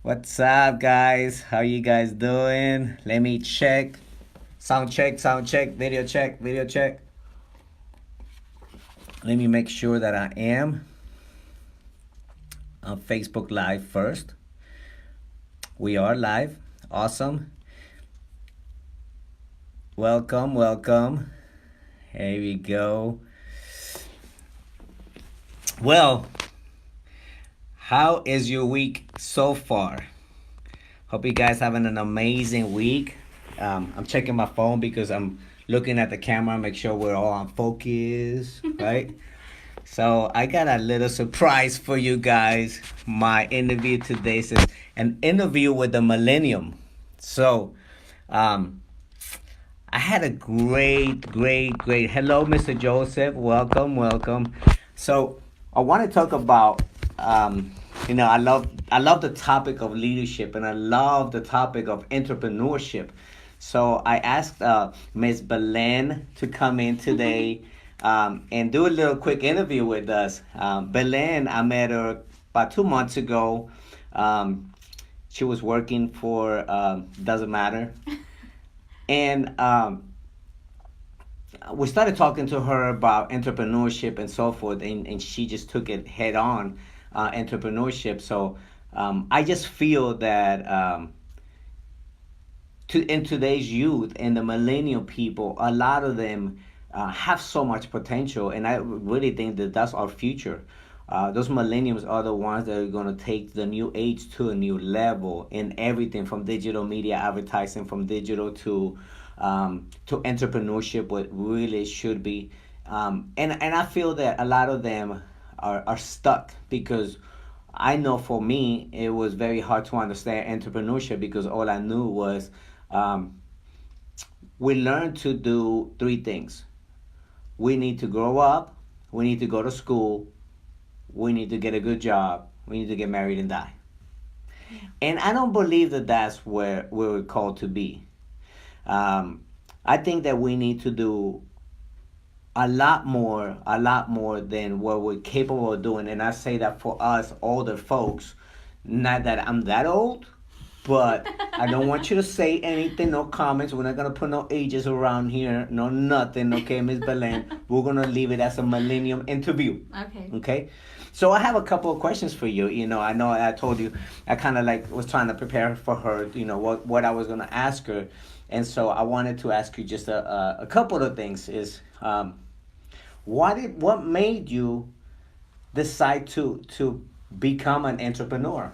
What's up, guys? How you guys doing? Let me check. Sound check, video check. Let me make sure that I am on Facebook Live first. We are live. Awesome. Welcome, welcome. Here we go. Well, how is your week so far? Hope you guys having an amazing week. I'm checking my phone because I'm looking at the camera, make sure we're all on focus, right? So I got a little surprise for you guys. My interview today is an interview with the Millennium. So um, I had a great. Hello, Mr. Joseph. Welcome, welcome. So I want to talk about, I love the topic of leadership, and I love the topic of entrepreneurship. So I asked Miss Belen to come in today and do a little quick interview with us. Belen, I met her about 2 months ago. Um, she was working for doesn't matter, and we started talking to her about entrepreneurship and so forth, and she just took it head on, entrepreneurship. So I just feel that in today's youth and the millennial people, a lot of them have so much potential, and I really think that that's our future. Those millennials are the ones that are going to take the new age to a new level in everything from digital media advertising, from digital to entrepreneurship, what really should be. And I feel that a lot of them are stuck because I know for me it was very hard to understand entrepreneurship because all I knew was um, we learn to do three things. We need to grow up, we need to go to school, we need to get a good job, we need to get married and die. And I don't believe that that's where we're called to be. Um, I think that we need to do a lot more than what we're capable of doing. And I say that for us older folks, not that I'm that old, but I don't want you to say anything, no comments. We're not gonna put no ages around here, no nothing, okay, Miss Belen. We're gonna leave it as a millennium interview. Okay. Okay. So I have a couple of questions for you. I know I told you I kind of like was trying to prepare for her, what I was gonna ask her. And so I wanted to ask you just a couple of things is what made you decide to become an entrepreneur?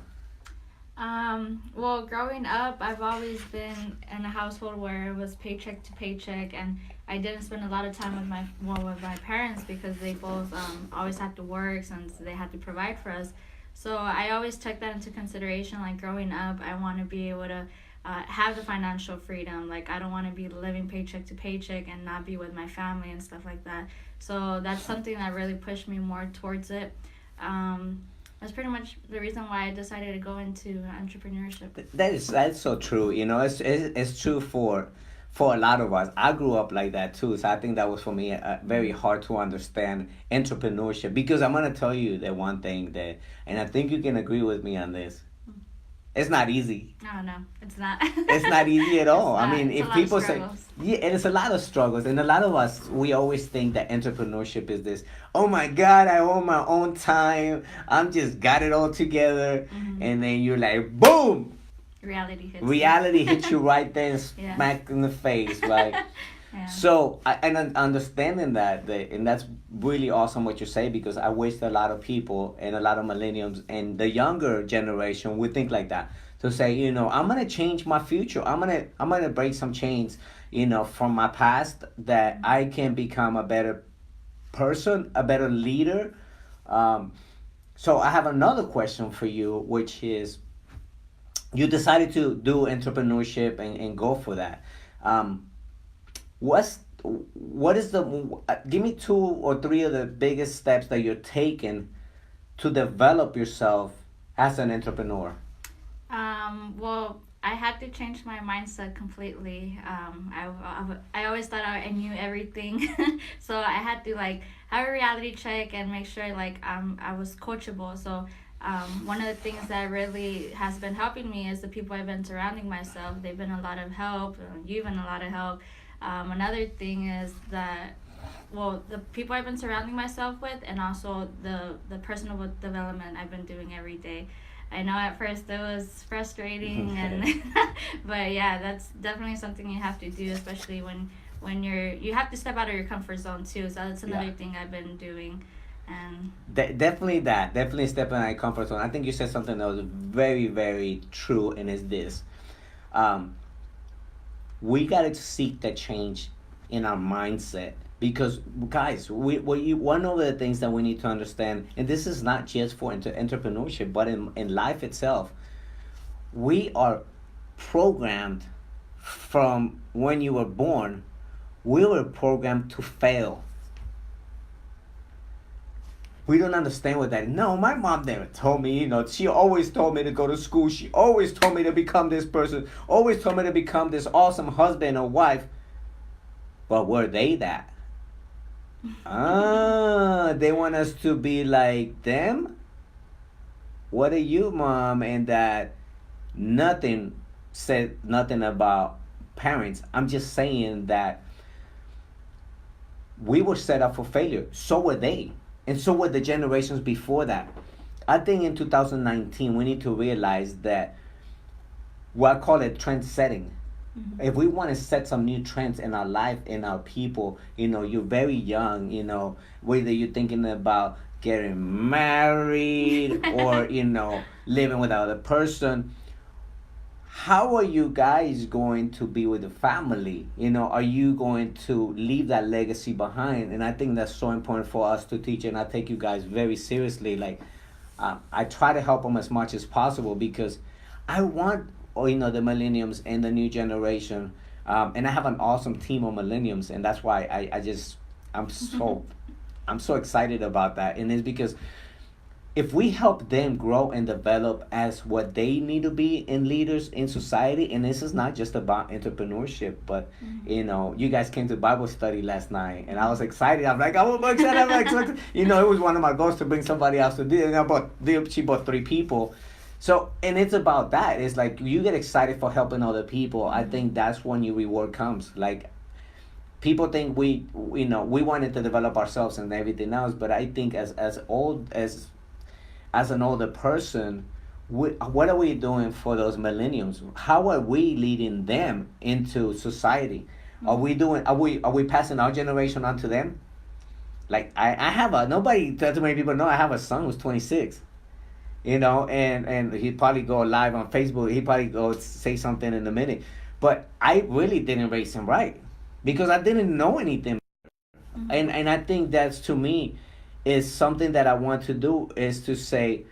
Well, growing up, I've always been in a household where it was paycheck to paycheck, and I didn't spend a lot of time with my parents because they both always had to work since they had to provide for us. So I always took that into consideration. Like growing up, I want to be able to have the financial freedom. Like I don't want to be living paycheck to paycheck and not be with my family and stuff like that. So that's something that really pushed me more towards it. Um, that's pretty much the reason why I decided to go into entrepreneurship. That's so true. It's true for a lot of us. I grew up like that too, so I think that was for me very hard to understand entrepreneurship because I'm gonna tell you that one thing that, and I think you can agree with me on this. It's not easy. No, no, it's not. It's not easy at It's all. I not. mean, It's a if lot of people say, struggles. yeah, and it's a lot of struggles, and a lot of us, we always think that entrepreneurship is this, oh my God, I own my own time, I'm just got it all together, and then you're like, boom, Reality hits reality hits you right there and Yeah. smack in the face, right? Yeah. So, understanding that, and that's really awesome what you say because I wish a lot of people and a lot of millennials and the younger generation would think like that. To say, I'm gonna change my future. I'm gonna break some chains, from my past that I can become a better person, a better leader. Um, so I have another question for you, which is, you decided to do entrepreneurship and go for that. Um, What's what is the give me two or three of the biggest steps that you're taking to develop yourself as an entrepreneur? Well, I had to change my mindset completely. I always thought I knew everything, so I had to like have a reality check and make sure like I was coachable. So One of the things that really has been helping me is the people I've been surrounding myself. They've been a lot of help. You've been a lot of help. Another thing is that, well, the people I've been surrounding myself with, and also the personal development I've been doing every day. I know at first it was frustrating, and but yeah, that's definitely something you have to do, especially when you have to step out of your comfort zone too. So that's Yeah. another thing I've been doing, and Definitely that. Definitely stepping out of your comfort zone. I think you said something that was very, very true, and is this. Um, we got to seek the change in our mindset because, guys, one of the things that we need to understand, and this is not just for entrepreneurship, but in life itself, we are programmed from when you were born. We were programmed to fail. We don't understand what that is. No, my mom never told me, she always told me to go to school. She always told me to become this person, always told me to become this awesome husband or wife. But were they that? They want us to be like them? What are you, mom and dad? Nothing said nothing about parents. I'm just saying that we were set up for failure. So were they. And so were the generations before that. I think in 2019, we need to realize that what I call it trend setting. mm-hmm. If we want to set some new trends in our life, in our people, you're very young, whether you're thinking about getting married or, living with another person, how are you guys going to be with the family? Are you going to leave that legacy behind? And I think that's so important for us to teach, and I take you guys very seriously. Like, I try to help them as much as possible because I want, the millenniums and the new generation. And I have an awesome team of millenniums, and that's why I'm so I'm so excited about that. And it's because if we help them grow and develop as what they need to be in leaders in society, and this is not just about entrepreneurship, but Mm-hmm. you guys came to Bible study last night, and I was excited. I'm like, I'm excited, I'm excited. It was one of my goals to bring somebody else to do it. And she brought 3 people. So, and it's about that. It's like you get excited for helping other people. I Mm-hmm. think that's when your reward comes. Like, people think we wanted to develop ourselves and everything else, but I think as an older person, what are we doing for those millenniums? How are we leading them into society? Are we passing our generation on to them? Like, I have a nobody too many people know I have a son who's 26. And he'd probably go live on Facebook. He'd probably go say something in a minute. But I really didn't raise him right because I didn't know anything. Mm-hmm. And I think that's, to me, is something that I want to do, is to say,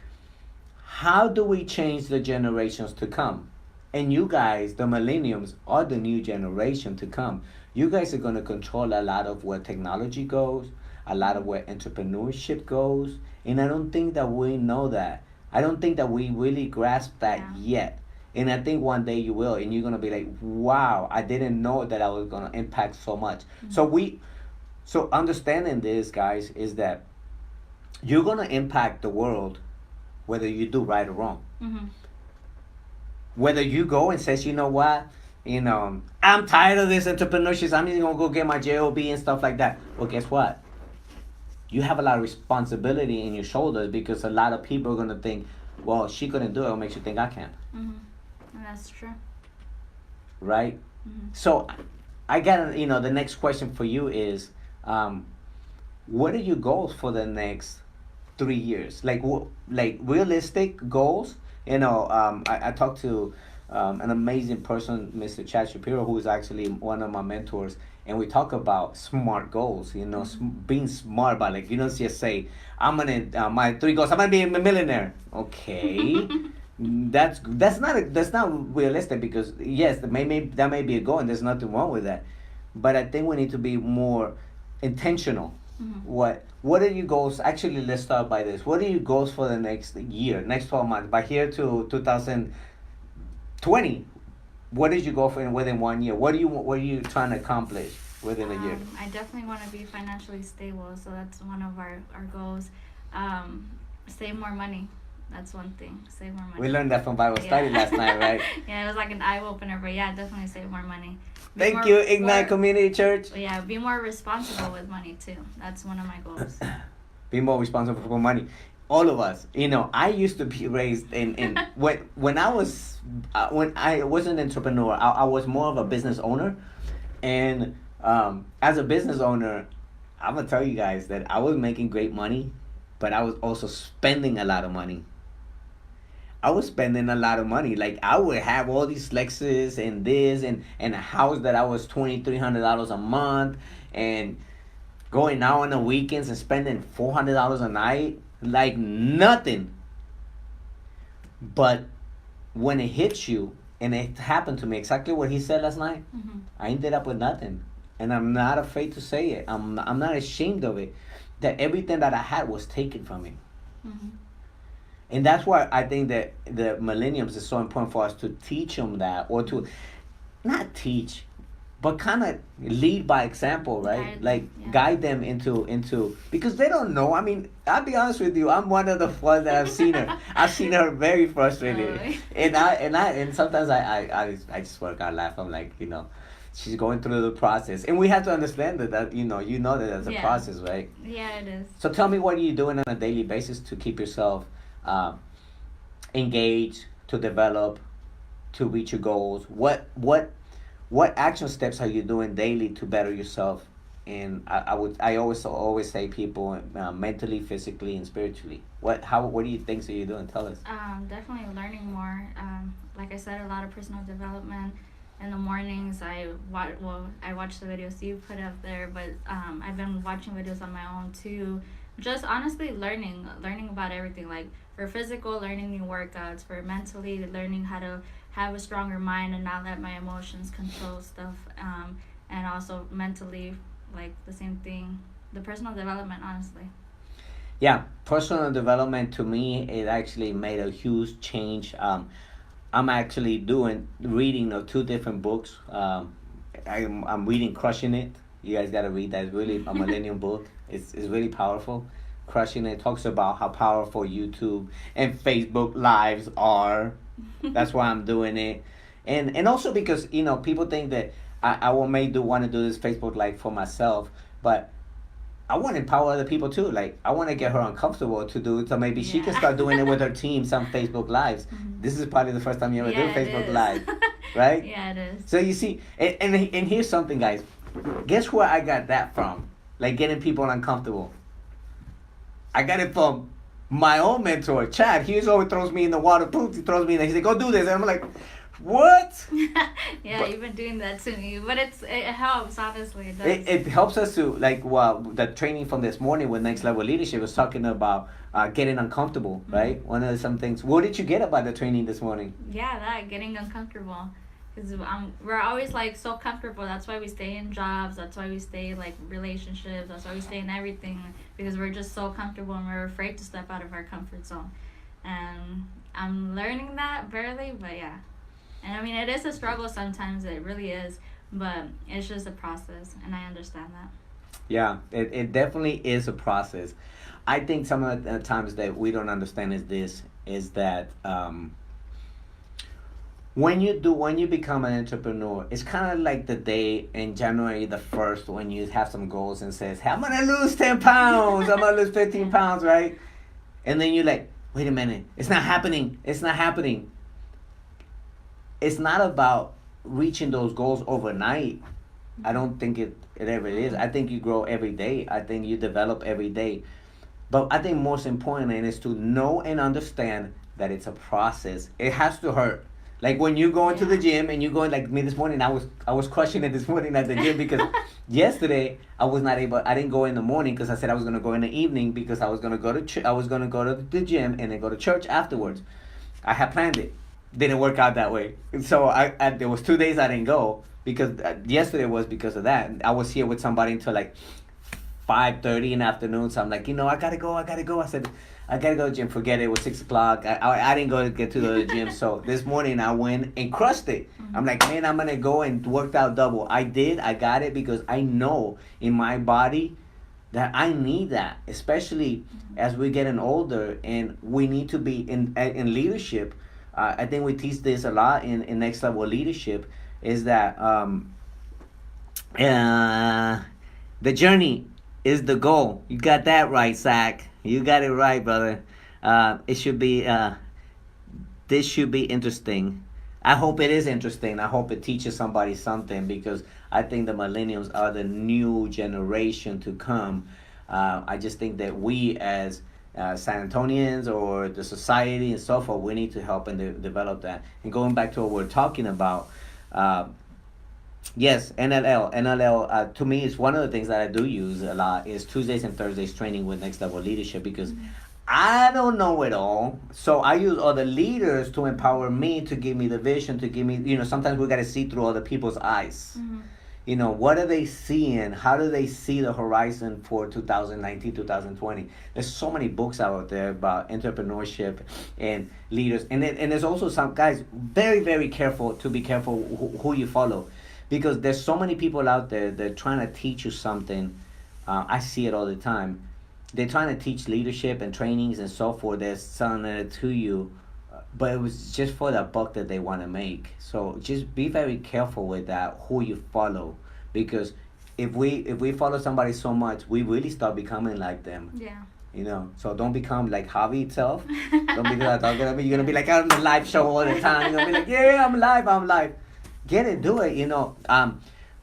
how do we change the generations to come? And you guys, the millenniums, are the new generation to come. You guys are going to control a lot of where technology goes, a lot of where entrepreneurship goes. And I don't think that we know that. I don't think that we really grasp that Yeah. yet. And I think one day you will, and you're going to be like, wow, I didn't know that I was going to impact so much. Mm-hmm. So understanding this, guys, is that you're going to impact the world whether you do right or wrong. Mm-hmm. Whether you go and says, you know what, I'm tired of this entrepreneurship, I'm just gonna go get my job and stuff like that. Well, guess what? You have a lot of responsibility in your shoulders because a lot of people are gonna think, well, she couldn't do it. What makes you think I can? Mm-hmm. And that's true. Right? Mm-hmm. So, I got the next question for you is, what are your goals for the next 3 years? Like realistic goals. I talked to an amazing person, Mr. Chad Shapiro, who is actually one of my mentors, and we talk about smart goals. Mm-hmm. Being smart about, like, you don't just say, I'm gonna my 3 goals. I'm gonna be a millionaire. Okay. That's not realistic because yes, that may be a goal and there's nothing wrong with that, but I think we need to be more intentional. Mm-hmm. What are your goals? Actually, let's start by this. What are your goals for the next year, next 12 months? By here to 2020, what did you go for within 1 year? What are you trying to accomplish within a year? I definitely want to be financially stable, so that's one of our goals. Save more money. That's one thing. Save more money. We learned that from Bible study last night, right? Yeah, it was like an eye opener, but yeah, definitely save more money. Thank you, Ignite Community Church. Yeah, be more responsible with money too. That's one of my goals. Be more responsible for money. All of us, I used to be raised in when I was an entrepreneur, I was more of a business owner, and as a business owner, I'm gonna tell you guys that I was making great money, but I was also spending a lot of money. I was spending a lot of money. Like I would have all these Lexus and this and a house that I was $2,300 a month, and going out on the weekends and spending $400 a night, like nothing. But when it hits you, and it happened to me exactly what he said last night, I ended up with nothing, and I'm not afraid to say it. I'm not ashamed of it. That everything that I had was taken from me. And that's why I think that the millenniums is so important for us to teach them that, or to not teach, but kind of lead by example, right? Guide them into because they don't know. I mean, I'll be honest with you. I'm one of the ones that I've seen her. I've seen her very frustrated, and sometimes I just work out, laugh. I'm like, she's going through the process, and we have to understand that you know that that's a process, right? Yeah, it is. So tell me, what are you doing on a daily basis to keep yourself engaged, to develop, to reach your goals? What action steps are you doing daily to better yourself? And I always say people, mentally, physically, and spiritually. What do you think that you're doing? Tell us. Definitely learning more. Like I said, a lot of personal development. In the mornings, I watch the videos you put up there, but I've been watching videos on my own too. Just honestly learning about everything. Like for physical, learning new workouts. For mentally, learning how to have a stronger mind and not let my emotions control stuff. And also mentally, like the same thing. The personal development, honestly. Yeah, personal development to me, it actually made a huge change. I'm actually reading two different books. I'm reading Crushing It. You guys gotta read that. It's really a Millennium book. It's really powerful. Crushing It talks about how powerful YouTube and Facebook lives are. That's why I'm doing it, and also because people think that I want to do this Facebook Live for myself, but I want to empower other people too. Like I want to get her uncomfortable to do it, so maybe she can start doing it with her team. Some Facebook Lives. This is probably the first time you ever do Facebook Live, right? Yeah, it is. So you see, and here's something, guys. Guess where I got that from? Like getting people uncomfortable. I got it from my own mentor, Chad. He always throws me in the water. Poof, he throws me in there. He said, "Go do this," and I'm like, "What?" You've been doing that to me, but it helps. Honestly, it does. It helps us to the training from this morning with Next Level Leadership was talking about getting uncomfortable, right? One of some things. What did you get about the training this morning? Yeah, that getting uncomfortable. Because we're always like so comfortable. That's why we stay in jobs. That's why we stay like relationships. That's why we stay in everything, because we're just so comfortable and we're afraid to step out of our comfort zone. And I'm learning that barely, but yeah. And I mean, it is a struggle sometimes. It really is, but it's just a process, and I understand that. Yeah, it definitely is a process. I think some of the times that we don't understand is that when you become an entrepreneur, it's kind of like the day in January the 1st when you have some goals and says, hey, I'm going to lose 10 pounds. I'm going to lose 15 pounds, right? And then you're like, wait a minute. It's not happening. It's not happening. It's not about reaching those goals overnight. I don't think it ever is. I think you grow every day. I think you develop every day. But I think most important is to know and understand that it's a process. It has to hurt. Like when you go into the gym and you go like me this morning, I was crushing it this morning at the gym because yesterday I didn't go in the morning because I said I was gonna go in the evening because I was gonna go to the gym and then go to church afterwards. I had planned it. Didn't work out that way. So there was 2 days I didn't go because yesterday was because of that. I was here with somebody until like 5:30 in the afternoon. So I'm like, I gotta go. I said, I gotta go to the gym. Forget it. It was 6 o'clock. I didn't get to the gym. So this morning I went and crushed it. I'm like, man, I'm gonna go and work out double. I did. I got it because I know in my body that I need that, especially as we're getting older and we need to be in leadership. I think we teach this a lot in next level leadership is that uh, the journey is the goal. You got that right, Zach. You got it right, brother. It should be this should be interesting. I hope it is interesting. I hope it teaches somebody something because I think the millennials are the new generation to come. I just think that we as San Antonians or the society and so forth, we need to help and develop that. And going back to what we're talking about, uh, yes, NLL. NLL to me is one of the things that I do use a lot is Tuesdays and Thursdays training with Next Level Leadership because I don't know it all. So I use other leaders to empower me, to give me the vision, to give me, sometimes we got to see through other people's eyes. What are they seeing? How do they see the horizon for 2019, 2020? There's so many books out there about entrepreneurship and leaders. And there's also some guys, very, very careful to be careful who you follow. Because there's so many people out there that are trying to teach you something. I see it all the time. They're trying to teach leadership and trainings and so forth. They're selling it to you, but it was just for the buck that they want to make. So just be very careful with that, who you follow, because if we follow somebody so much, we really start becoming like them. Yeah. So don't become like Javi itself. Don't be like you're gonna be like on the live show all the time. You're gonna be like, yeah, I'm live. Get it, do it.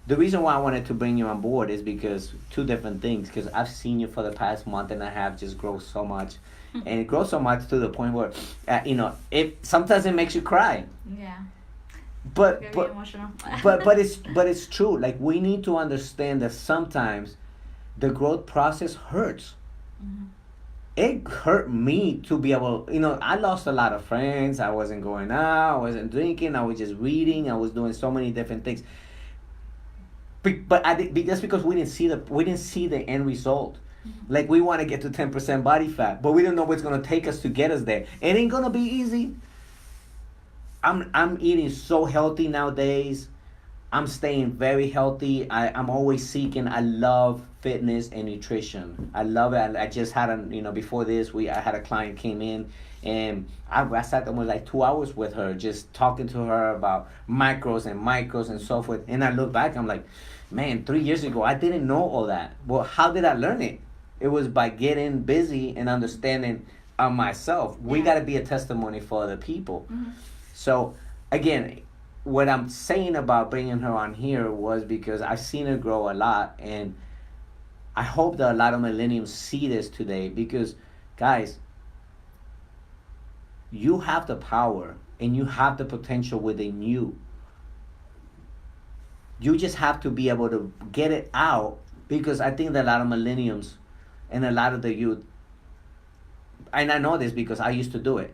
The reason why I wanted to bring you on board is because two different things. Because I've seen you for the past month and a half just grow so much, and it grows so much to the point where, it sometimes it makes you cry. Yeah. But Very emotional. but it's true. Like we need to understand that sometimes the growth process hurts. It hurt me to be able. I lost a lot of friends. I wasn't going out. I wasn't drinking. I was just reading. I was doing so many different things. But that's because we didn't see the end result. Like we want to get to 10% body fat, but we don't know what's gonna take us to get us there. It ain't gonna be easy. I'm eating so healthy nowadays. I'm staying very healthy. I'm always seeking. I love fitness and nutrition. I love it. I just had before this I had a client came in and I sat almost like 2 hours with her just talking to her about macros and micros and so forth. And I look back, I'm like, man, 3 years ago I didn't know all that. Well, how did I learn it? It was by getting busy and understanding myself. We got to be a testimony for other people. So again, what I'm saying about bringing her on here was because I've seen her grow a lot, and I hope that a lot of millennials see this today because, guys, you have the power and you have the potential within you. You just have to be able to get it out because I think that a lot of millennials and a lot of the youth, and I know this because I used to do it,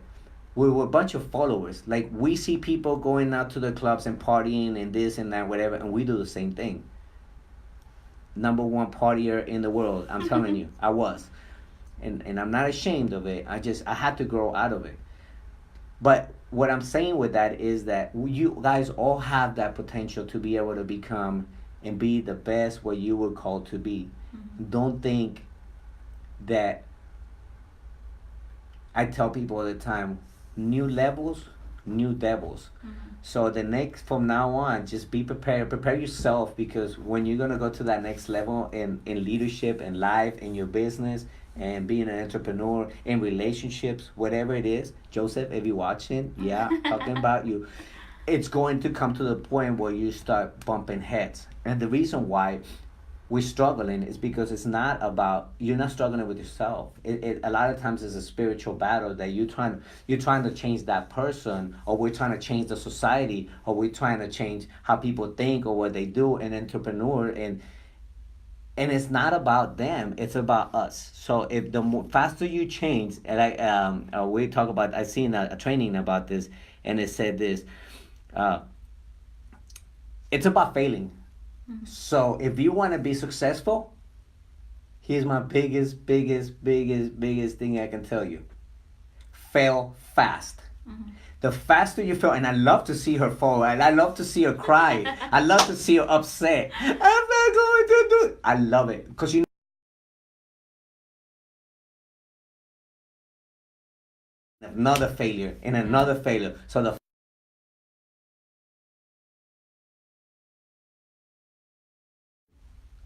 we were a bunch of followers. Like we see people going out to the clubs and partying and this and that, whatever, and we do the same thing. Number one partier in the world, I'm telling you, I was, and I'm not ashamed of it. I had to grow out of it. But what I'm saying with that is that you guys all have that potential to be able to become and be the best what you were called to be. Don't think that. I tell people all the time, new levels, new devils. So from now on, just be prepared. Prepare yourself because when you're gonna go to that next level in leadership and life, in your business, and being an entrepreneur, in relationships, whatever it is, Joseph, if you're watching, talking about you, it's going to come to the point where you start bumping heads. And the reason why we're struggling is because it's not about you're not struggling with yourself. It a lot of times is a spiritual battle that you're trying to change that person, or we're trying to change the society, or we're trying to change how people think or what they do. An entrepreneur and it's not about them, it's about us. So if the faster you change, and we talk about, I seen a training about this, and it said this, uh, it's about failing. So if you want to be successful, here's my biggest thing I can tell you. Fail fast. The faster you fail, and I love to see her fall, and I love to see her cry. I love to see her upset. I'm not going to do it. I love it because another failure and another failure. So the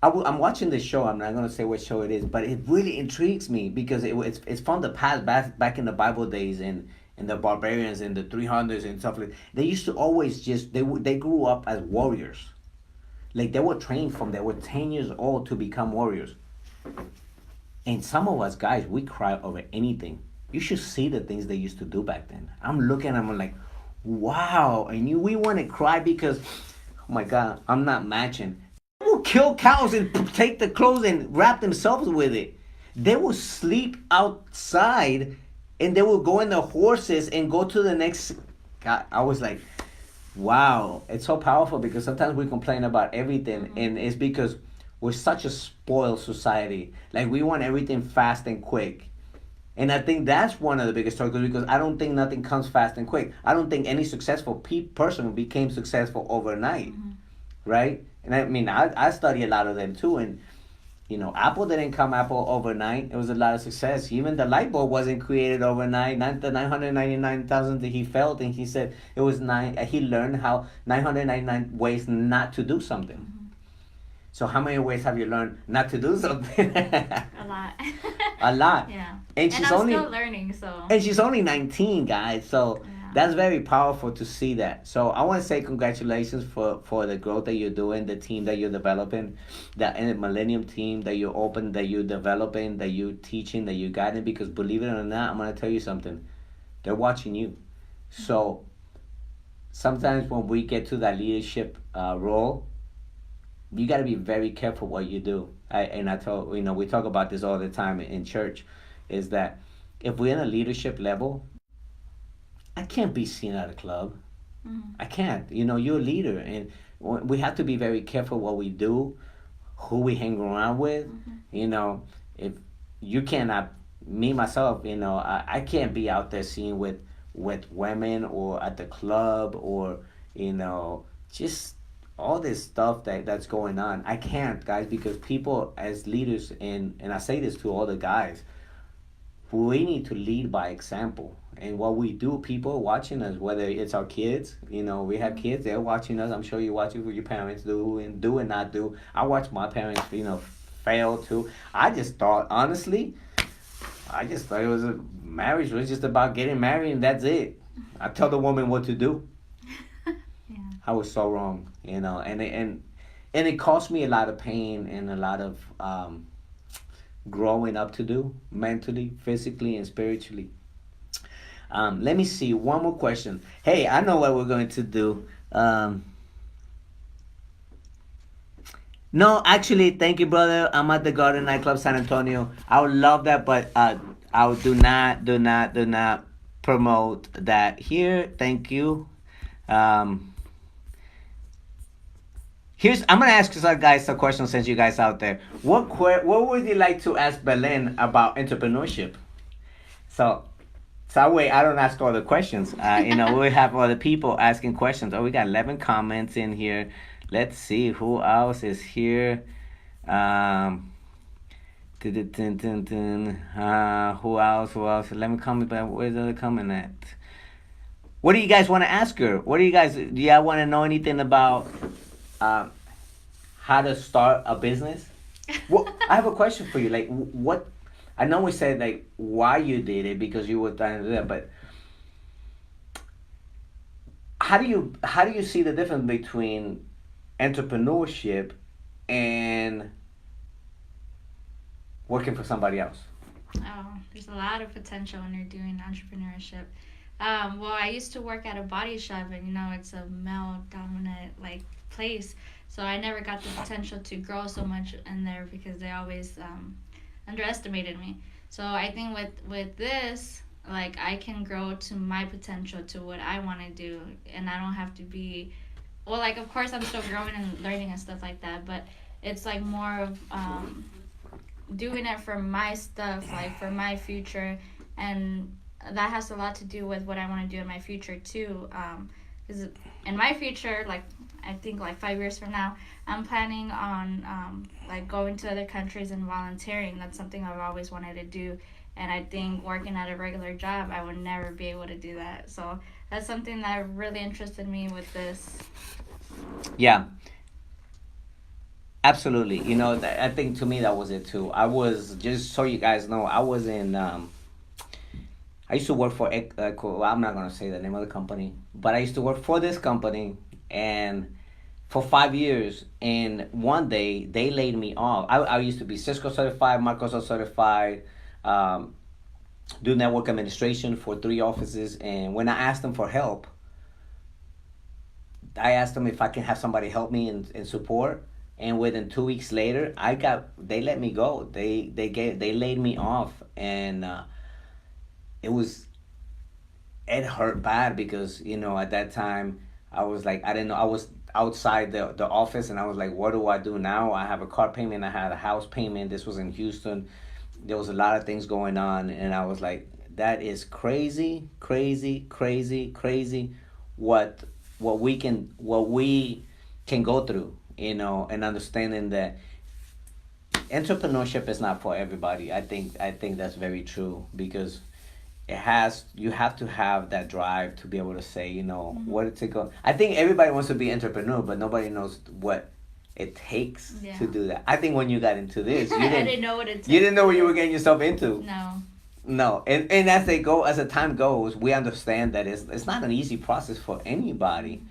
I'm watching this show. I'm not gonna say what show it is, but it really intrigues me because it's from the past, back in the Bible days and the barbarians and the 300s and stuff like. They used to always just they grew up as warriors, like they were trained from they were 10 years old to become warriors. And some of us guys, we cry over anything. You should see the things they used to do back then. I'm looking, I'm like, wow. And we want to cry because, oh my God, I'm not matching. They will kill cows and take the clothes and wrap themselves with it. They will sleep outside and they will go in the horses and go to the next. God, I was like, wow, it's so powerful because sometimes we complain about everything, and it's because we're such a spoiled society. Like we want everything fast and quick. And I think that's one of the biggest struggles because I don't think nothing comes fast and quick. I don't think any successful person became successful overnight, right? And I mean, I study a lot of them too. And, Apple didn't come Apple overnight. It was a lot of success. Even the light bulb wasn't created overnight. Not the 999,000 that he felt. And he said it was he learned how 999 ways not to do something. So how many ways have you learned not to do something? A lot. A lot. Yeah. And I'm still learning, so. And she's only 19, guys. So Yeah. that's very powerful to see that. So I want to say congratulations for the growth that you're doing, the team that you're developing, the Millennium team that you open, that you're developing, that you're teaching, that you're guiding. Because believe it or not, I'm going to tell you something. They're watching you. So sometimes when we get to that leadership role, you got to be very careful what you do. I told we talk about this all the time in church, is that if we're in a leadership level, I can't be seen at a club. I can't. You're a leader, and we have to be very careful what we do, who we hang around with. If you cannot, me myself, I can't be out there seen with women or at the club or just all this stuff that's going on. I can't, guys, because people as leaders, and I say this to all the guys, we need to lead by example. And what we do, people are watching us, whether it's our kids, we have kids, they're watching us. I'm sure you're watching what your parents do and not do. I watch my parents, fail too. Honestly, I just thought marriage was just about getting married and that's it. I tell the woman what to do. Yeah. I was so wrong, and it cost me a lot of pain and a lot of growing up to do mentally, physically, and spiritually. Let me see one more question. Hey, I know what we're going to do. No, actually, thank you, brother. I'm at the Garden Nightclub, San Antonio. I would love that, but I would do not promote that here. Thank you. Um, I'm gonna ask you guys a question since you guys out there. What would you like to ask Belen about entrepreneurship? So that way I don't ask all the questions. We have other people asking questions. Oh, we got 11 comments in here. Let's see who else is here. Who else? Let me comment. But where's the comment at? What do you guys want to ask her? Do y'all want to know anything about how to start a business? Well, I have a question for you. Like, what? I know we said like why you did it because you were trying to do that, but how do you see the difference between entrepreneurship and working for somebody else? Oh, there's a lot of potential when you're doing entrepreneurship. Well, I used to work at a body shop, and it's a male-dominant place, so I never got the potential to grow so much in there because they always underestimated me. So I think with this, I can grow to my potential, to what I want to do, and I don't have to be. Well, of course I'm still growing and learning and stuff like that, but it's more of doing it for my stuff, for my future, and that has a lot to do with what I want to do in my future too. Because in my future, I think 5 years from now, I'm planning on going to other countries and volunteering. That's something I've always wanted to do, And I think working at a regular job, I would never be able to do that. So that's something that really interested me with this. Yeah, absolutely. I think to me that was it too. I was, just so you guys know, I was in. I used to work for. Well, I'm not gonna say the name of the company, but I used to work for this company, and for 5 years. And one day they laid me off. I used to be Cisco certified, Microsoft certified, um, do network administration for 3 offices. And when I asked them for help, I asked them if I can have somebody help me in support. And within 2 weeks later, they let me go. They laid me off, and it was it hurt bad because at that time I was like, I didn't know. I was outside the office, and I was like, what do I do now? I have a car payment, I had a house payment. This was in Houston. There was a lot of things going on, and I was like, that is crazy, crazy, crazy, crazy. What what we can go through, and understanding that entrepreneurship is not for everybody. I think that's very true, because you have to have that drive to be able to say, Mm-hmm. what to go. I think everybody wants to be entrepreneur, but nobody knows what it takes Yeah. to do that. I think when you got into this, I didn't know what it took. you didn't know what you were getting yourself into. No. No, and as the time goes, we understand that it's not an easy process for anybody,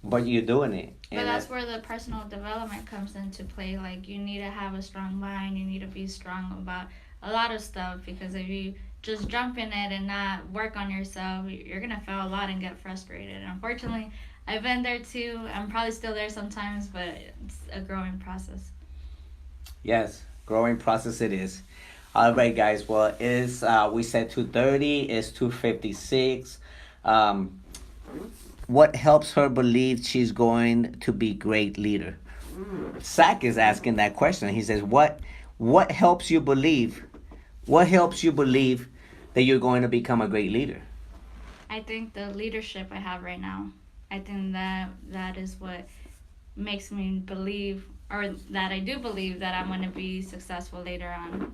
but you're doing it. But that's where the personal development comes into play. Like, you need to have a strong mind. You need to be strong about a lot of stuff, because if you just jump in it and not work on yourself, you're gonna fail a lot and get frustrated. Unfortunately, I've been there too. I'm probably still there sometimes, but it's a growing process. Yes, growing process it is. All right, guys. Well, we said 2:30. It's 2:56. Um, what helps her believe she's going to be great leader? Zach is asking that question. He says, "What helps you believe? What helps you believe that you're going to become a great leader?" I think the leadership I have right now, I think that is what makes me believe, or that I do believe that I'm going to be successful later on.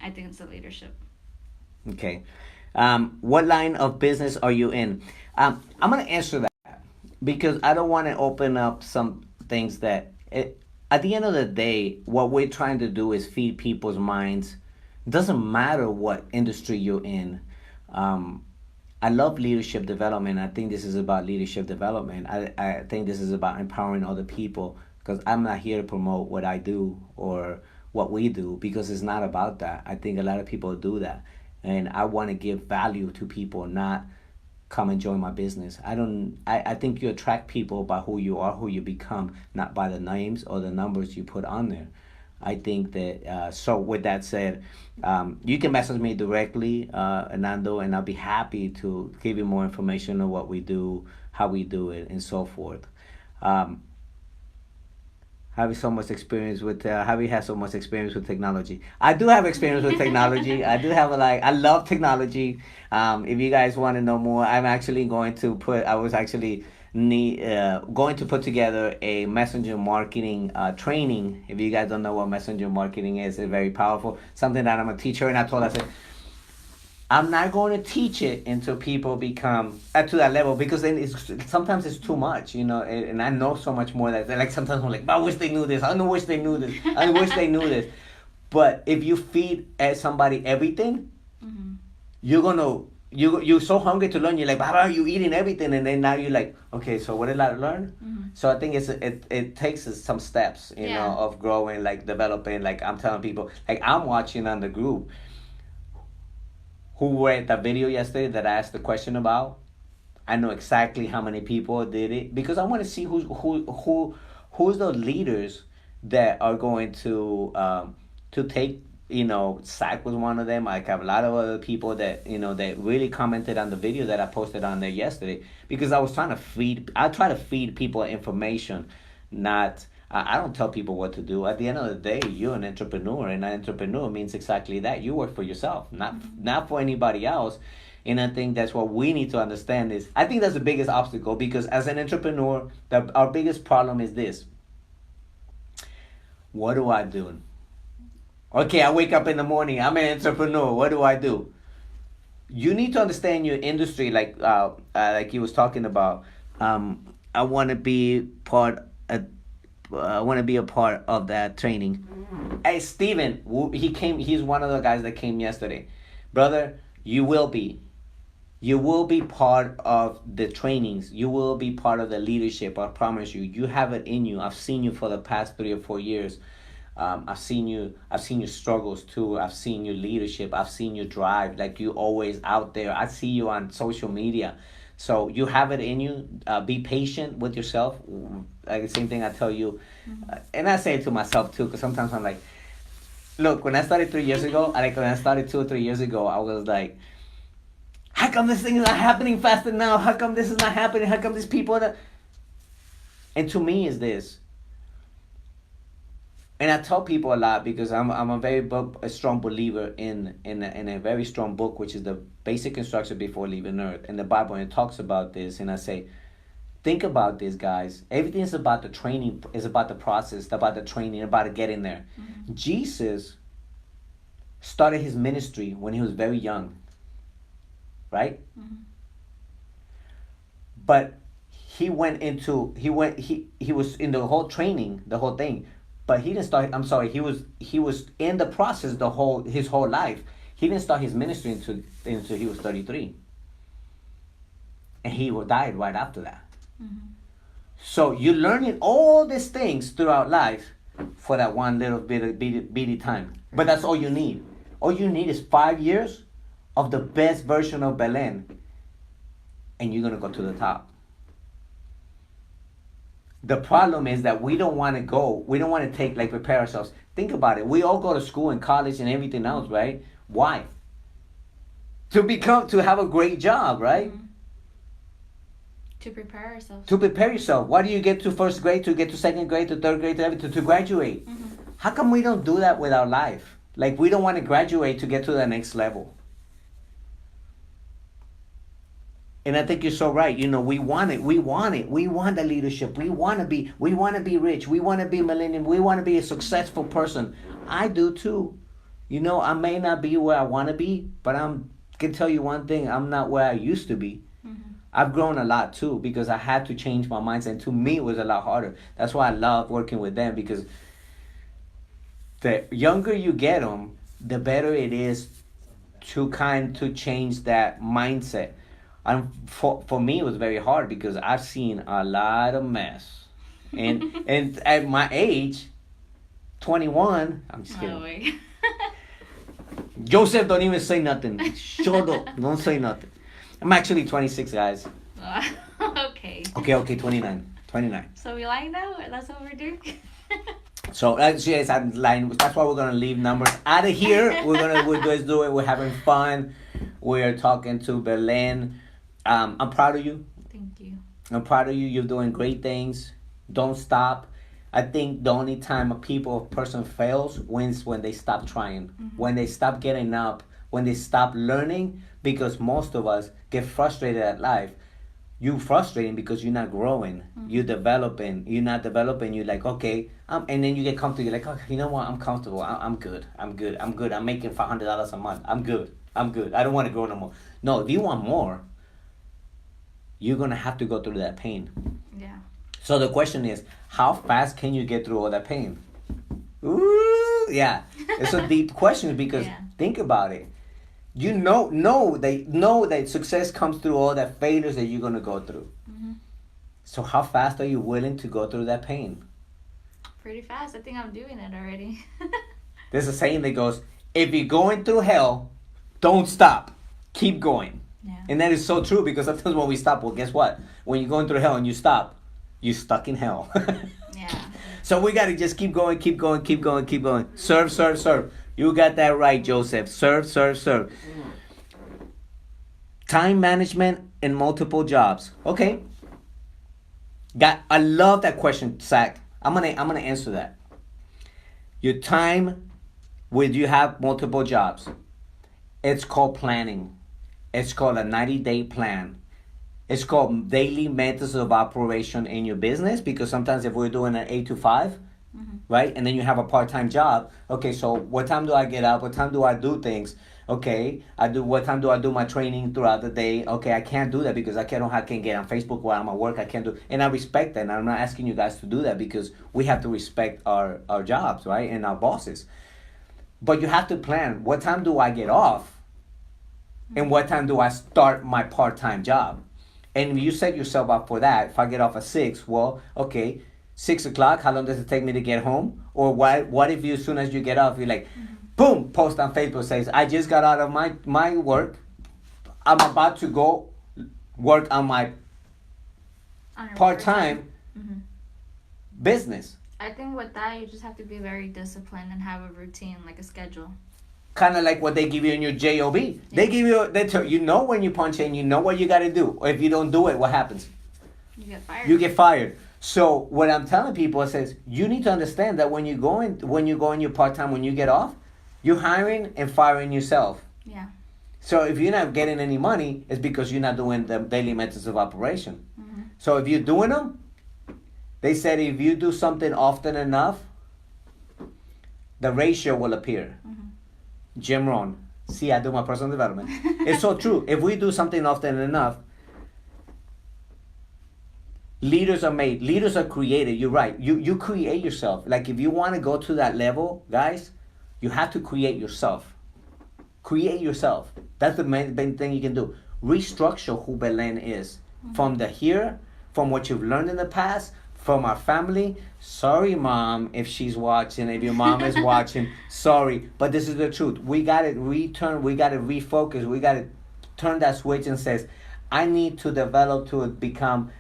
I think it's the leadership. Okay. What line of business are you in? I'm gonna answer that because I don't want to open up some things at the end of the day, what we're trying to do is feed people's minds. Doesn't matter what industry you're in. Um, I love leadership development. I think this is about leadership development. I think this is about empowering other people, because I'm not here to promote what I do or what we do, because it's not about that. I think a lot of people do that. And I want to give value to people, not come and join my business. I think you attract people by who you are, who you become, not by the names or the numbers you put on there. I think that, so with that said, you can message me directly, Anando, and I'll be happy to give you more information on what we do, how we do it, and so forth. Um, Javi has so much experience with technology. I do have experience with technology. I do have I love technology. If you guys want to know more, I was actually going to put together a messenger marketing training. If you guys don't know what messenger marketing is, it's very powerful. Something that I'm a teacher, and I told her, I said, I'm not going to teach it until people become to that level, because then sometimes it's too much, and I know so much more that, like, sometimes I'm like, I wish they knew this. I wish they knew this. I wish they knew this. But if you feed somebody everything, Mm-hmm. you're gonna you're so hungry to learn. You're like, how are you eating everything? And then now you're like, okay, so what did I learn? Mm-hmm. So I think it takes us some steps, Yeah. of growing, like developing. Like I'm telling people, like I'm watching on the group who read the video yesterday that I asked the question about. I know exactly how many people did it, because I want to see who's the leaders that are going to take. Zach was one of them. I have a lot of other people that that really commented on the video that I posted on there yesterday, because I was trying to feed. I try to feed people information, not. I don't tell people what to do. At the end of the day, you're an entrepreneur, and an entrepreneur means exactly that. You work for yourself, not for anybody else. And I think that's what we need to understand is, I think that's the biggest obstacle, because as an entrepreneur, our biggest problem is this: what do I do? Okay, I wake up in the morning. I'm an entrepreneur. What do I do? You need to understand your industry, like he was talking about. I want to be part. I want to be a part of that training. Hey, Steven, he came. He's one of the guys that came yesterday, brother. You will be. You will be part of the trainings. You will be part of the leadership. I promise you. You have it in you. I've seen you for the past 3 or 4 years. I've seen you. I've seen your struggles too. I've seen your leadership. I've seen you drive. Like you always out there. I see you on social media. So you have it in you. Be patient with yourself. Like the same thing I tell you, and I say it to myself too. Because sometimes I'm like, look, when I started 3 years ago, like when I started 2 or 3 years ago, I was like, how come this thing is not happening faster now? How come this is not happening? How come these people are not... And to me is this. And I tell people a lot because I'm a strong believer in a very strong book, which is the Basic Instruction Before Leaving Earth. In the Bible, and it talks about this. And I say, think about this, guys. Everything is about the training, is about the process, about the training, about getting there. Mm-hmm. Jesus started his ministry when he was very young. Right? Mm-hmm. But he was in the whole training, the whole thing. But he didn't start. I'm sorry. He was in the process his whole life. He didn't start his ministry until he was 33, and he died right after that. Mm-hmm. So you're learning all these things throughout life for that one little bit of bitty time. But that's all you need. All you need is 5 years of the best version of Belen, and you're gonna go to the top. The problem is that we don't want to prepare ourselves. Think about it. We all go to school and college and everything else, right? Why? To have a great job, right? Mm-hmm. To prepare ourselves. To prepare yourself. Why do you get to first grade, to get to second grade, to third grade, to graduate? Mm-hmm. How come we don't do that with our life? Like we don't want to graduate to get to the next level. And I think you're so right. You know, we want it. We want the leadership. We want to be rich. We want to be millennium. We want to be a successful person. I do too. You know, I may not be where I want to be, but I can tell you one thing. I'm not where I used to be. Mm-hmm. I've grown a lot too because I had to change my mindset. And to me, it was a lot harder. That's why I love working with them, because the younger you get them, the better it is to change that mindset. And for me, it was very hard because I've seen a lot of mess. And at my age, 21, I'm just kidding. Joseph, don't even say nothing. Shut up. Don't say nothing. I'm actually 26, guys. Okay. Okay, 29. So we lying now? That's what we're doing? So yes, I'm lying. That's why we're gonna leave numbers out of here. We're just doing. We're having fun. We're talking to Belen. I'm proud of you. Thank you. I'm proud of you. You're doing great things. Don't stop. I think the only time a person fails when they stop trying, mm-hmm. when they stop getting up, when they stop learning, because most of us get frustrated at life. You frustrating because you're not growing. Mm-hmm. You're developing. You're not developing. You're like, okay. And then you get comfortable. You're like, oh, you know what? I'm comfortable. I'm good. I'm making $500 a month. I'm good. I don't want to grow no more. No, if you want more, you're going to have to go through that pain. Yeah. So the question is, how fast can you get through all that pain? Ooh, yeah. It's a deep question because think about it. You know that success comes through all that failures that you're going to go through. Mm-hmm. So how fast are you willing to go through that pain? Pretty fast. I think I'm doing it already. There's a saying that goes, if you're going through hell, don't stop. Keep going. Yeah. And that is so true, because sometimes when we stop, well, guess what? When you're going through hell and you stop, you're stuck in hell. Yeah. So we got to just keep going. Serve. You got that right, Joseph. Serve. Time management and multiple jobs. Okay. I love that question, Zach. I'm gonna answer that. Your time, when you have multiple jobs, it's called planning. It's called a 90-day plan. It's called daily methods of operation in your business, because sometimes if we're doing an 8 to 5, right? And then you have a part-time job. Okay, so what time do I get up? What time do I do things? Okay, what time do I do my training throughout the day? Okay, I can't do that because I can't get on Facebook while I'm at work. I can't do, and I respect that. And I'm not asking you guys to do that because we have to respect our jobs, right? And our bosses. But you have to plan, what time do I get off? And what time do I start my part-time job? And you set yourself up for that. If I get off at 6, well, okay, 6 o'clock, how long does it take me to get home? Or what if you, as soon as you get off, you're like, boom, post on Facebook says, I just got out of my work. I'm about to go work on my part-time business. I think with that, you just have to be very disciplined and have a routine, like a schedule. Kind of like what they give you in your job. They give you, you know when you punch in, you know what you got to do. Or if you don't do it, what happens? You get fired. You get fired. So what I'm telling people is, you need to understand that when you go in your part time, when you get off, you're hiring and firing yourself. Yeah. So if you're not getting any money, it's because you're not doing the daily methods of operation. So if you're doing them, they said if you do something often enough, the ratio will appear. Jim Rohn. See, I do my personal development. It's so true. If we do something often enough, leaders are made. Leaders are created. You're right. You create yourself. Like if you want to go to that level, guys, you have to create yourself. Create yourself. That's the main thing you can do. Restructure who Belen is. From the here, from what you've learned in the past, from our family. Sorry, mom, if she's watching, if your mom is watching, sorry, but this is the truth. We got to return, we got to refocus, we got to turn that switch and says, I need to develop to become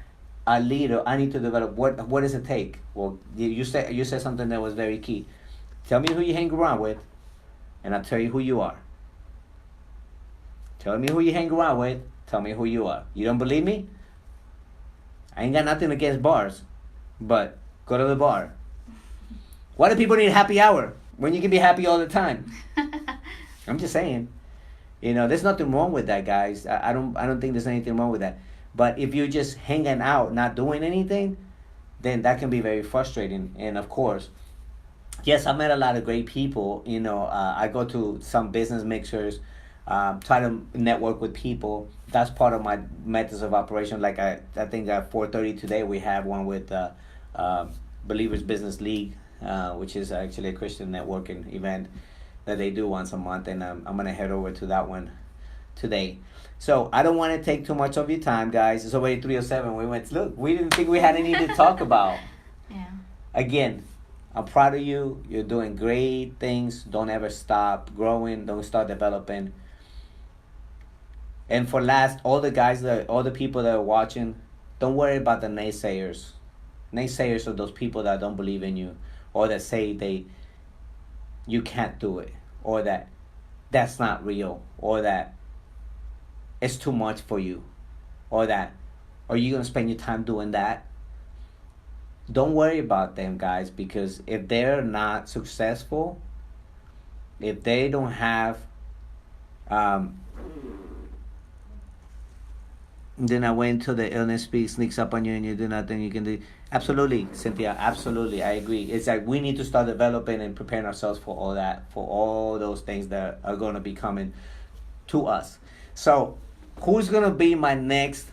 a leader. I need to develop. What does it take? Well, you said something that was very key. Tell me who you hang around with, and I'll tell you who you are. Tell me who you hang around with, tell me who you are. You don't believe me? I ain't got nothing against bars, but go to the bar. Why do people need happy hour when you can be happy all the time? I'm just saying. There's nothing wrong with that, guys. I don't think there's anything wrong with that. But if you're just hanging out, not doing anything, then that can be very frustrating. And of course, yes, I met a lot of great people. I go to some business mixers, try to network with people. That's part of my methods of operation. Like I think at 4:30 today we have one with Believers Business League, which is actually a Christian networking event that they do once a month, and I'm gonna head over to that one today. So I don't want to take too much of your time, guys. It's already 3:07. We didn't think we had anything to talk about. Yeah. Again, I'm proud of you. You're doing great things. Don't ever stop growing. Don't stop developing. And for last, all the people that are watching, don't worry about the naysayers. Naysayers are those people that don't believe in you, or that say you can't do it, or that's not real, or that it's too much for you, or that are you gonna spend your time doing that? Don't worry about them, guys, because if they're not successful, if they don't have then I went to the illness sneaks up on you and you do nothing you can do. Absolutely, Cynthia. Absolutely, I agree. It's like we need to start developing and preparing ourselves for all that, for all those things that are going to be coming to us. So, who's going to be my next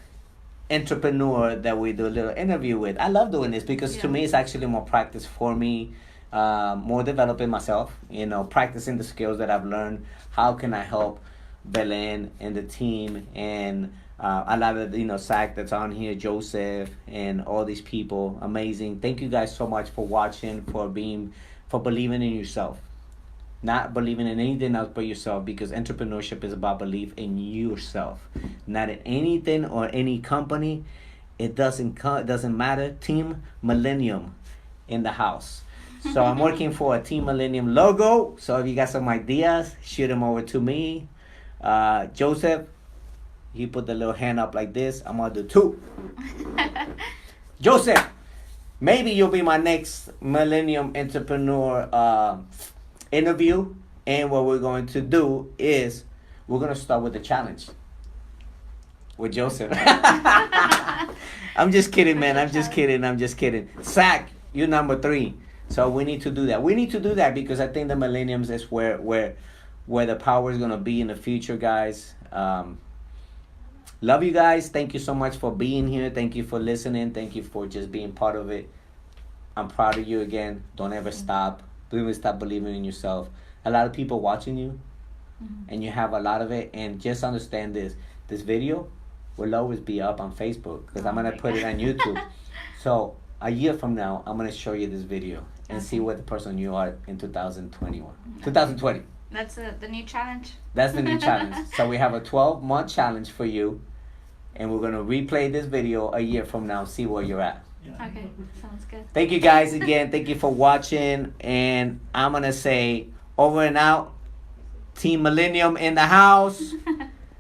entrepreneur that we do a little interview with? I love doing this because to me it's actually more practice for me, more developing myself. Practicing the skills that I've learned. How can I help Belen and the team and a lot of Zach that's on here, Joseph, and all these people. Amazing. Thank you guys so much for watching, for believing in yourself, not believing in anything else but yourself, because entrepreneurship is about belief in yourself, not in anything or any company. It doesn't matter. Team Millennium in the house. So I'm working for a Team Millennium logo. So if you got some ideas, shoot them over to me. Joseph, he put the little hand up like this. I'm gonna do 2. Joseph, maybe you'll be my next Millennium Entrepreneur interview. And what we're going to do is we're gonna start with the challenge with Joseph. I'm just kidding, man. I'm just kidding. Zach, you're number 3. So we need to do that. We need to do that because I think the millenniums is where the power is gonna be in the future, guys. Love you guys. Thank you so much for being here. Thank you for listening. Thank you for just being part of it. I'm proud of you again. Don't ever stop. Don't even stop believing in yourself. A lot of people watching you, and you have a lot of it. And just understand this: this video will always be up on Facebook because I'm gonna put it on YouTube. So a year from now, I'm gonna show you this video and see what the person you are in 2021, 2020. That's the new challenge. That's the new challenge. So we have a 12-month challenge for you, and we're gonna replay this video a year from now, see where you're at. Okay, sounds good. Thank you guys again. Thank you for watching, and I'm gonna say over and out. Team Millennium in the house.